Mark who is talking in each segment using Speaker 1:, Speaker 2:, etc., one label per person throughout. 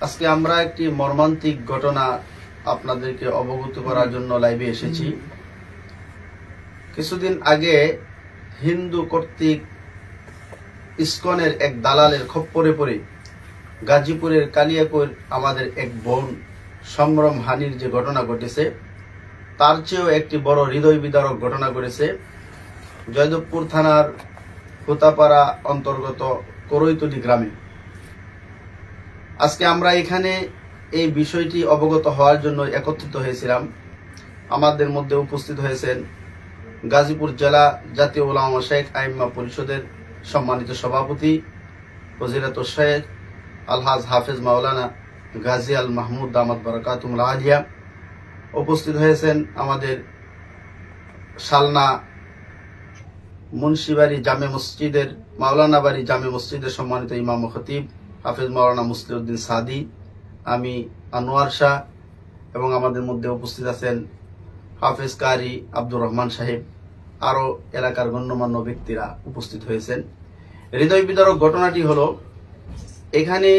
Speaker 1: আজকে আমরা একটি মর্মান্তিক ঘটনা আপনাদেরকে অবগত করার জন্য লাইভে এসেছি। কিছুদিন আগে হিন্দু কর্তৃক ইসকনের এক দালালের খপ্পরে পড়ে গাজীপুরের কালিয়াকৈর আমাদের এক বোন সম্ভ্রম হানির যে ঘটনা ঘটেছে, তার চেয়েও একটি বড় হৃদয় বিদারক ঘটনা ঘটেছে জয়দেবপুর থানার হুতাপাড়া অন্তর্গত করৈতলি গ্রামে। আজকে আমরা এখানে এই বিষয়টি অবগত হওয়ার জন্য একত্রিত হয়েছিলাম। আমাদের মধ্যে উপস্থিত হয়েছেন গাজীপুর জেলা জাতীয় উলামা মাশায়েখ আইম্মা পরিষদের সম্মানিত সভাপতি ফজিলাত শেখ আলহাজ হাফেজ মাওলানা গাজী আল মাহমুদ দামাত বারাকাতুহুল আলিয়া। উপস্থিত হয়েছেন আমাদের শালনা মুন্সিবাড়ি জামে মসজিদের মাওলানা বাড়ি জামে মসজিদের সম্মানিত ইমাম ও খতিব হাফেজ মাওলানা মুসলিউদ্দিন সাদি, আমি আনোয়ার শাহ, এবং আমাদের মধ্যে উপস্থিত আছেন হাফেজ কারি আব্দুর রহমান সাহেব। আরো এলাকার গণ্যমান্য ব্যক্তিরা উপস্থিত হয়েছেন। হৃদয় বিদারক ঘটনাটি হলো, এখানে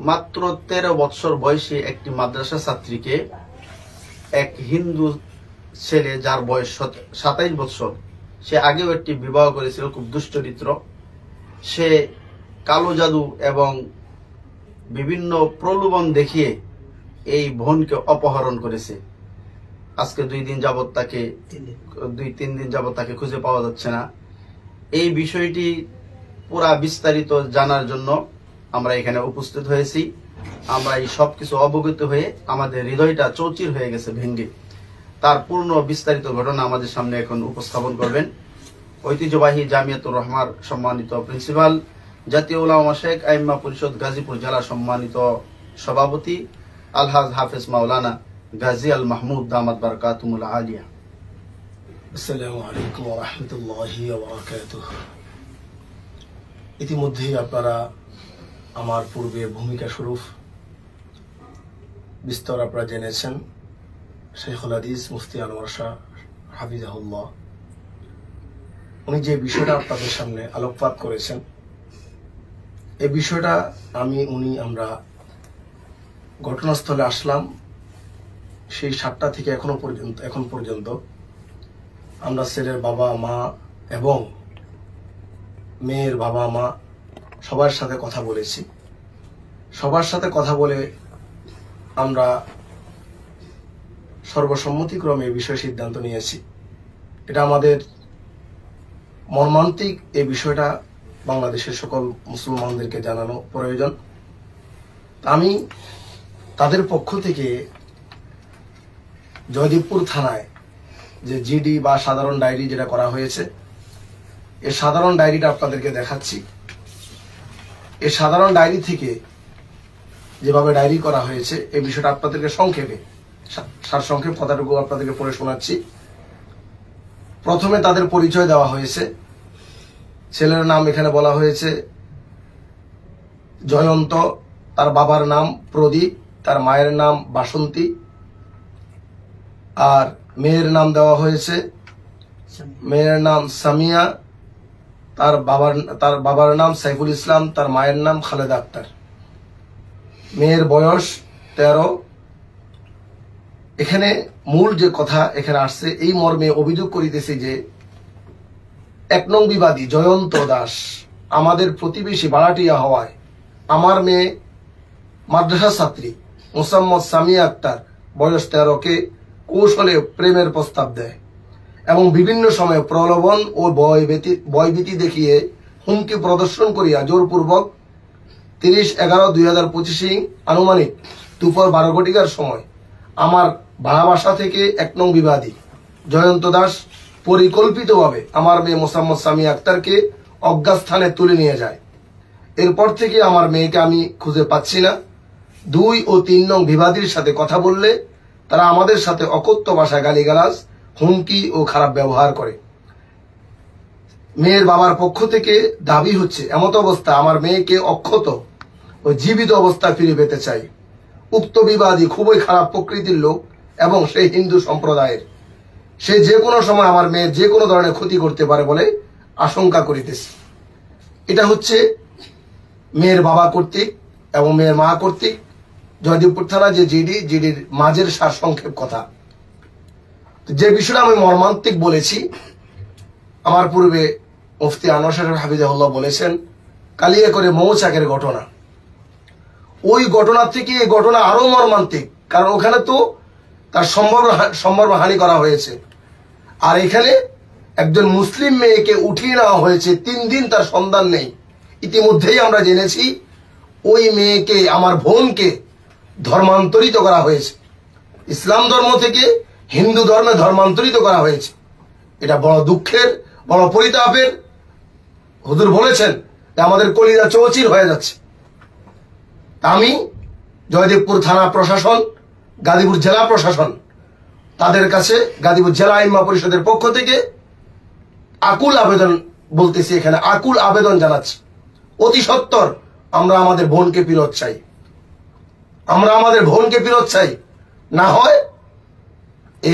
Speaker 1: মাত্র 13 বৎসর বয়সী একটি মাদ্রাসা ছাত্রীকে এক হিন্দু ছেলে, যার বয়স 27 বৎসর, সে আগেও একটি বিবাহ করেছিল, খুব দুশ্চরিত্র। সে কালো জাদু এবং বিভিন্ন প্রলোভন দেখিয়ে এই বোনকে অপহরণ করেছে। আজকে 2-3 দিন যাবত তাকে খুঁজে পাওয়া যাচ্ছে না। এই বিষয়টি পুরা বিস্তারিত জানার জন্য আমরা এখানে উপস্থিত হয়েছি। আমরা এই সবকিছু অবগত হয়ে আমাদের হৃদয়টা চৌচির হয়ে গেছে ভেঙ্গে। তার পূর্ণ বিস্তারিত ঘটনা আমাদের সামনে এখন উপস্থাপন করবেন ঐতিহ্যবাহী জামিয়াতুর রহমার সম্মানিত প্রিন্সিপাল, জাতীয় উলামা মাশায়েখ আইম্মা পরিষদ গাজীপুর জেলা সম্মানিত সভাপতি আলহাজ হাফেজ মাওলানা গাজী আল মাহমুদ দামাত বারাকাতুহুল আলিয়া।
Speaker 2: আসসালামু আলাইকুম ওয়া রাহমাতুল্লাহি ওয়া বারাকাতুহু। ইতিমধ্যেই আপনারা আমার পূর্বে ভূমিকা স্বরূপ বিস্তর আপনারা জেনেছেন। শেখুল হাদিস মুফতি আনোয়ার শাহ হাফিজাহুল্লাহ উনি যে বিষয়টা আপনাদের সামনে আলোকপাত করেছেন, এই বিষয়টা আমরা ঘটনাস্থলে আসলাম সেই 7টা থেকে এখন পর্যন্ত আমরা ছেলের বাবা মা এবং মেয়ের বাবা মা সবার সাথে কথা বলেছি। সবার সাথে কথা বলে আমরা সর্বসম্মতিক্রমে এই বিষয়ে সিদ্ধান্ত নিয়েছি। এটা আমাদের মর্মান্তিক, এই বিষয়টা বাংলাদেশের সকল মুসলমানদেরকে জানানো প্রয়োজন। আমি তাদের পক্ষ থেকে জয়দেবপুর থানায় যে জিডি বা সাধারণ ডায়েরি যেটা করা হয়েছে, এই সাধারণ ডায়েরিটা আপনাদেরকে দেখাচ্ছি। এই সাধারণ ডায়েরি থেকে যেভাবে ডায়েরি করা হয়েছে, এই বিষয়টা আপনাদেরকে সংক্ষেপে সারসংক্ষেপ কথাটুকু আপনাদেরকে পড়ে শোনাচ্ছি। প্রথমে তাদের পরিচয় দেওয়া হয়েছে। ছেলের নাম এখানে বলা হয়েছে জয়ন্ত, তার বাবার নাম প্রদীপ, তার মায়ের নাম বাসন্তী, আর মেয়ের নাম দেওয়া হয়েছে, মেয়ের নাম সামিয়া, তার বাবার নাম সাইফুল ইসলাম, তার মায়ের নাম খালেদা আক্তার। মেয়ের বয়স 13। এখানে মূল যে কথা এখানে আসছে, এই মর্মে অভিযোগ করিতেছে যে 1 নং বিবাদী জয়ন্ত দাস আমাদের প্রতিবেশী ভাড়াটিয়া হওয়ায় আমার মেয়ে মাদ্রাসা ছাত্রী মোসাম্মদ সামিয়া আক্তার বয়স 13কে কৌশলে প্রেমের প্রস্তাব দেয় এবং বিভিন্ন সময় প্রলোভন ও ভয়ভীতি দেখিয়ে হুমকি প্রদর্শন করিয়া জোরপূর্বক 30/11/2025 আনুমানিক দুপুর 12 ঘটিকার সময় আমার ভাড়া বাসা থেকে 1 নং বিবাদী জয়ন্ত দাস পরিকল্পিতভাবে আমার মেয়ে মোসাম্মদ সামিয়া আক্তারকে অজ্ঞাতস্থানে তুলে নিয়ে যায়। এরপর থেকে আমার মেয়েকে আমি খুঁজে পাচ্ছি না। 2 ও 3 নং বিবাদীর সাথে কথা বললে তারা আমাদের সাথে অকথ্য ভাষায় গালিগালাজ, হুমকি ও খারাপ ব্যবহার করে। মেয়ের বাবার পক্ষ থেকে দাবি হচ্ছে এমত অবস্থা আমার মেয়েকে অক্ষত ও জীবিত অবস্থায় ফিরে পেতে চাই। উক্ত বিবাদী খুবই খারাপ প্রকৃতির লোক এবং সেই হিন্দু সম্প্রদায়ের। সে যে কোনো সময় আমার মেয়ের যে কোনো ধরনের ক্ষতি করতে পারে বলে আশঙ্কা করিতেছে। এটা হচ্ছে মেয়ের বাবা কর্তৃক এবং মেয়ের মা কর্তৃক জয়দেবপুর থানা যে জিডির মাঝের সারসংক্ষেপ কথা। যে বিষয়টা আমি মর্মান্তিক বলেছি, আমার পূর্বে মুফতি আনোয়ার সাহেব হাফিজাহুল্লাহ বলেছেন কালিয়াকৈরে মৌচাকের ঘটনা। ওই ঘটনা থেকে এই ঘটনা আরো মর্মান্তিক, কারণ ওখানে তো তার সম্ভব হানি করা হয়েছে, আর এখানে একজন মুসলিম মেয়েকে উঠিয়ে নেওয়া হয়েছে, 3 দিন তার সন্ধান নেই। ইতিমধ্যেই আমরা জেনেছি ওই মেয়েকে, আমার বোনকে ধর্মান্তরিত করা হয়েছে, ইসলাম ধর্ম থেকে হিন্দু ধর্মে ধর্মান্তরিত করা হয়েছে। এটা বড় দুঃখের, বড় পরিতাপের। হুজুর বলেছেন যে আমাদের কলিজা চৌচির হয়ে যাচ্ছে। আমি জয়দেবপুর থানা প্রশাসন, গাজীপুর জেলা প্রশাসন, তাদের কাছে গাজীপুর জেলা আইম্মা পরিষদের পক্ষ থেকে আকুল আবেদন বলতেছি, এখানে আকুল আবেদন জানাচ্ছি, অতি সত্বর আমরা আমাদের বোনকে ফেরত চাই, আমরা আমাদের বোনকে ফেরত চাই। না হয়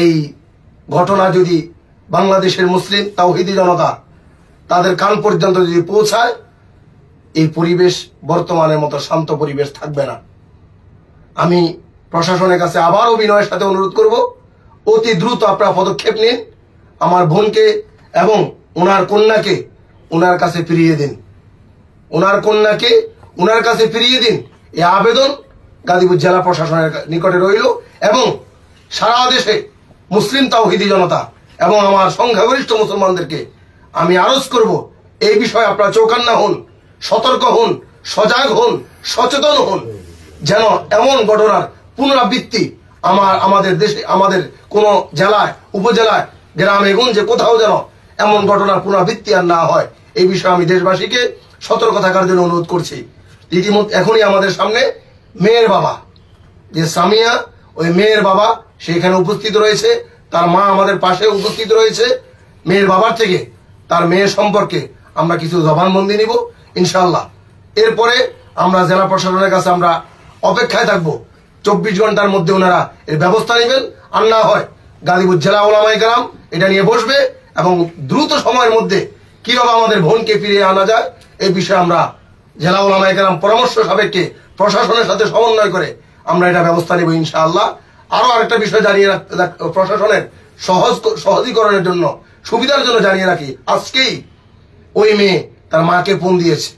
Speaker 2: এই ঘটনা যদি বাংলাদেশের মুসলিম তাওহীদি জনতা তাদের কান পর্যন্ত যদি পৌঁছায়, এই পরিবেশ বর্তমানের মতো শান্ত পরিবেশ থাকবে না। আমি প্রশাসনের কাছে আবারও বিনয়ের সাথে অনুরোধ করব, অতি দ্রুত আপনারা পদক্ষেপ নিন, আমার বোনকে এবং ওনার কন্যাকে ওনার কাছে ফিরিয়ে দিন, ওনার কন্যাকে ওনার কাছে ফিরিয়ে দিন। এই আবেদন গাজীপুর জেলা প্রশাসনের নিকটে রইল এবং সারা দেশে মুসলিম তাওহীদি জনতা এবং আমার সংখ্যাগরিষ্ঠ মুসলমানদেরকে আমি আরজ করব, এই বিষয়ে আপনারা চৌকান্না হন, সতর্ক হন, সজাগ হন, সচেতন হন, যেন এমন ঘটনার পুনরাবৃত্তি আমাদের দেশে, আমাদের কোন জেলায়, উপজেলায়, গ্রামে গঞ্জে কোথাও যেন এমন ঘটনার পুনরাবৃত্তি আর না হয়। এই বিষয়ে আমি দেশবাসীকে সতর্ক থাকার জন্য অনুরোধ করছি। রীতিমতো এখনই আমাদের সামনে মেয়ের বাবা, যে সামিয়া, ওই মেয়ের বাবা সেখানে উপস্থিত রয়েছে, তার মা আমাদের পাশে উপস্থিত রয়েছে। মেয়ের বাবার থেকে তার মেয়ের সম্পর্কে আমরা কিছু জবানবন্দি নিব ইনশাআল্লাহ। এরপরে আমরা জেলা প্রশাসনের কাছে আমরা অপেক্ষায় থাকবো, 24 ঘন্টার মধ্যে ওনারা এর ব্যবস্থা নেবেন। আর না হয় গাজীপুর জেলা ওলামায়ে কেরাম এটা নিয়ে বসবে এবং দ্রুত সময়ের মধ্যে কিভাবে আমাদের বোনকে ফিরিয়ে আনা যায় এই বিষয়ে আমরা জেলা ওলামায়ে কেরাম পরামর্শ সাপেক্ষে প্রশাসনের সাথে সমন্বয় করে আমরা এটা ব্যবস্থা নেব ইনশাআল্লাহ। আরো আরেকটা বিষয় জানিয়ে প্রশাসনের সহজীকরণের জন্য, সুবিধার জন্য জানিয়ে রাখি, আজকেই ওই মেয়ে তার মাকে ফোন দিয়েছে।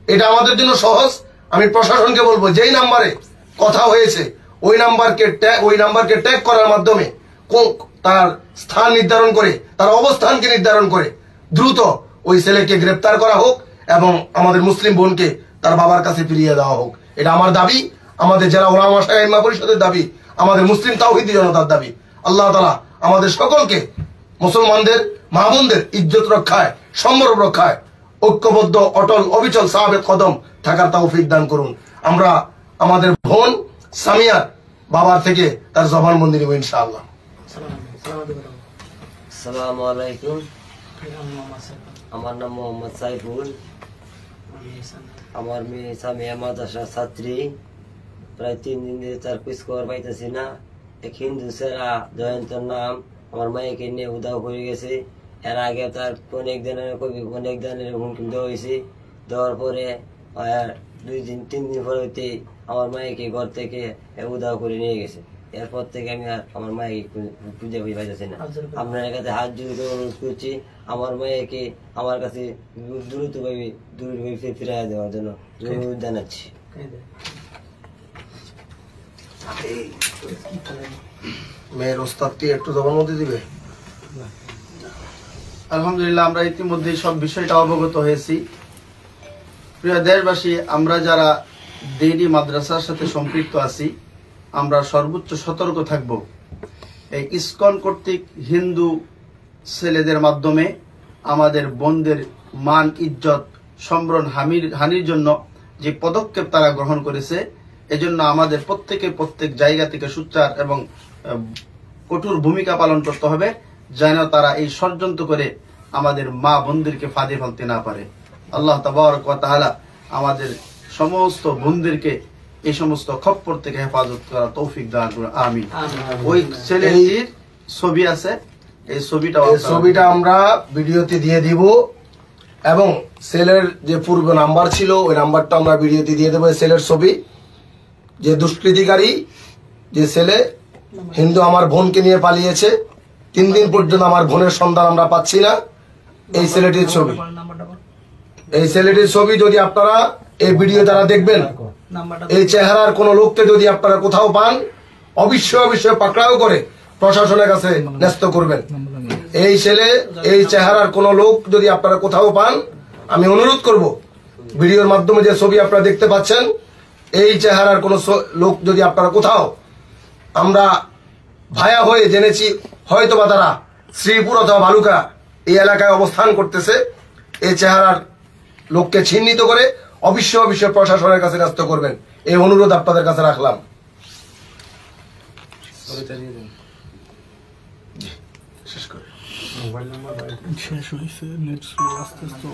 Speaker 2: এটা আমাদের জন্য সহজ। আমি প্রশাসনকে বলবো, যেই নাম্বারে কথা হয়েছে ওই নাম্বারকে ট্যাগ করার মাধ্যমে তার স্থান নির্ধারণ করে, তার অবস্থানকে নির্ধারণ করে দ্রুত ওই ছেলেকে গ্রেপ্তার করা হোক এবং আমাদের মুসলিম বোনকে তার বাবার কাছে ফিরিয়ে দেওয়া হোক। এটা আমার দাবি, আমাদের জেলা ওলামা আইম্মা পরিষদের দাবি, আমাদের মুসলিম তাওহীদি জনতার দাবি। আল্লাহ তাআলা আমাদের সকলকে, মুসলমানদের মা বোনদের ইজ্জত রক্ষায়, সম্ভ্রম রক্ষায় ঐক্যবদ্ধ, অটল, অবিচল সাহাবে কদম থাকার তৌফিক দান করুন। আমরা আমাদের বোন সামিয়ার বাবার থেকে তার জবানবন্দি নেব ইনশাআল্লাহ।
Speaker 3: আসসালামু আলাইকুম। আমার নাম মোহাম্মদ সাইফুল। আমার মেয়ে সামিয়া মাদ্রাসার ছাত্রী। প্রায় 3 দিন ধরে তার খোঁজ খবর পাইতেছি না। এক হিন্দু ছেড়া জয়ন্তর নাম আমার মায়েকে নিয়ে উধাও করে গেছে। এর আগে তার অনেক দিনের হুমকি দেওয়া হয়েছে। দেওয়ার পরে 2-3 দিন পরে আমার মায়েকে ঘর থেকে উধাও করে নিয়ে গেছে। এরপর থেকে আমি আর আমার মায়েকে খুঁজে পাইতেছি না। আপনার কাছে হাত জোড় করে অনুরোধ করছি, আমার মায়েকে আমার কাছে দ্রুতভাবে ফিরে দেওয়ার জন্য অনুরোধ জানাচ্ছি।
Speaker 2: মেয়ের ওস্তাদকে একটু জবানবন্দি দিবে।
Speaker 1: আলহামদুলিল্লাহ, আমরা ইতিমধ্যেই সব বিষয়টা অবগত হয়েছি। প্রিয় দেশবাসী, আমরা যারা দিনী মাদ্রাসার সাথে সম্পৃক্ত আছি, আমরা সর্বোচ্চ সতর্ক থাকব। এই ইসকন কর্তৃক হিন্দু ছেলেদের মাধ্যমে আমাদের বোনদের মান, ইজ্জত, সম্ভ্রম হানির জন্য যে পদক্ষেপ তারা গ্রহণ করেছে, এজন্য আমাদের প্রত্যেক জায়গা থেকে সোচ্চার এবং কঠোর ভূমিকা পালন করতে হবে, যেন তারা এই ষড়যন্ত্র করে আমাদের মা বোনদেরকে ফাঁদে ফেলতে না পারে। আল্লাহ তাবারক ওয়া তাআলা আমাদের সমস্ত বোনদেরকে এই সমস্ত খপ্পর থেকে হেফাজত করার তৌফিক দান করুন, আমিন। ওই ছেলেটির ছবি আছে, এই ছবিটা
Speaker 2: আমরা ভিডিওতে দিয়ে দিব। এবং সেলের যে পূর্ব নাম্বার ছিল ওই নাম্বারটা আমরা ভিডিওতে দিয়ে দেবো। সেলের ছবি, যে দুষ্কৃতিকারী যে ছেলে হিন্দু আমার বোনকে নিয়ে পালিয়েছে, 3 দিন পর্যন্ত আমার বোনের সন্ধান আমরা পাচ্ছি না, এই ছেলেটির ছবি। এই ছেলেটির ছবি যদি আপনারা এই ভিডিও দ্বারা দেখবেন, এই চেহারার কোন লোককে যদি আপনারা কোথাও পান, অবশ্যই পাকড়াও করে প্রশাসনের কাছে ন্যস্ত করবেন। এই ছেলে, এই চেহারার কোন লোক যদি আপনারা কোথাও পান, আমি অনুরোধ করব ভিডিওর মাধ্যমে যে ছবি আপনারা দেখতে পাচ্ছেন, এই চেহারার কোন লোক যদি আপনারা কোথাও, আমরা ভায়া হয়ে জেনেছি হয়তোবা তারা শ্রীপুর অথবা বালুকা এই এলাকায় অবস্থান করতেছে, এই চেহারার লোককে চিহ্নিত করে অবশ্যই প্রশাসনের কাছে ন্যস্ত করবেন, এই অনুরোধ আপনাদের কাছে রাখলাম।
Speaker 4: শেষ হয়েছে, নেট আস্তে আস্তে